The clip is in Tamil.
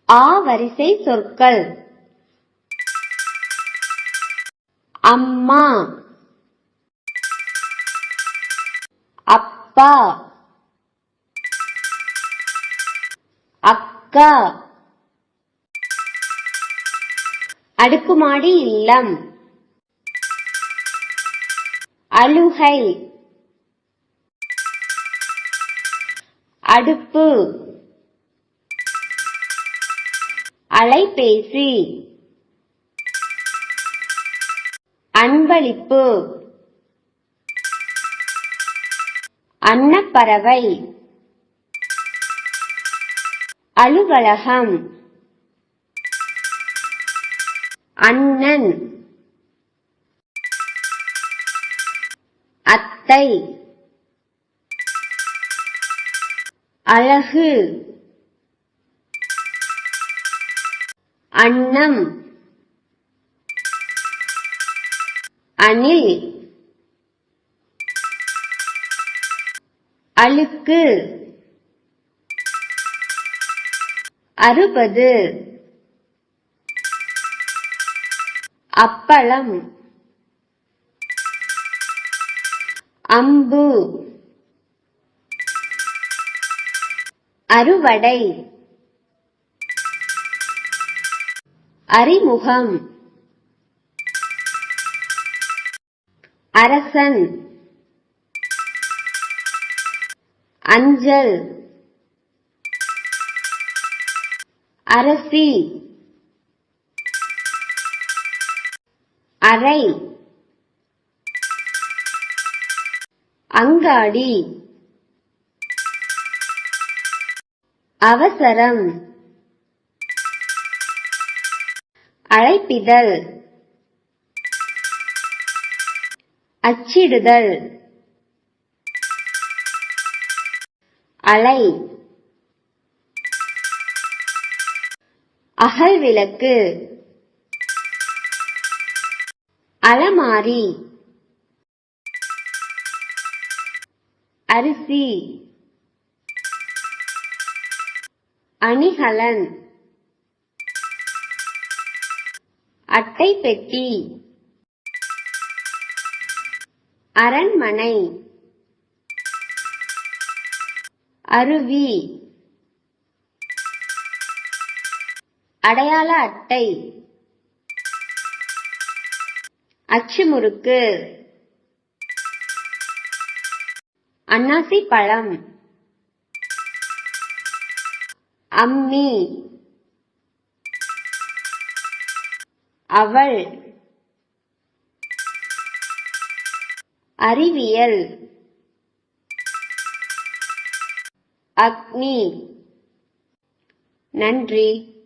ஆ வரிசை சொற்கள். அம்மா, அப்பா, அக்கா. அடுக்குமாடி இல்லம். அழுகை, அடுப்பு, அலைபேசி, அன்பளிப்பு, அன்னப்பறவை, அலுவலகம், அண்ணன், அத்தை, அழகு, அன்னம், அணில், அழுக்கு, 60, அப்பளம், அம்பு, அறுவடை, அறிமுகம், அரசன், அஞ்சல், அரசி, அறை, அங்காடி, அவசரம், அழைப்பிதழ், அச்சிடுதல், அலை, அகல்விளக்கு, அலமாரி, அரிசி, அணிகலன், அட்டைப்பெட்டி, அரண்மனை, அருவி, அடையாள அட்டை, அச்சுமுறுக்கு, அன்னாசி பழம், அம்மி, அவள், அறிவியல், அக்னி. நன்றி.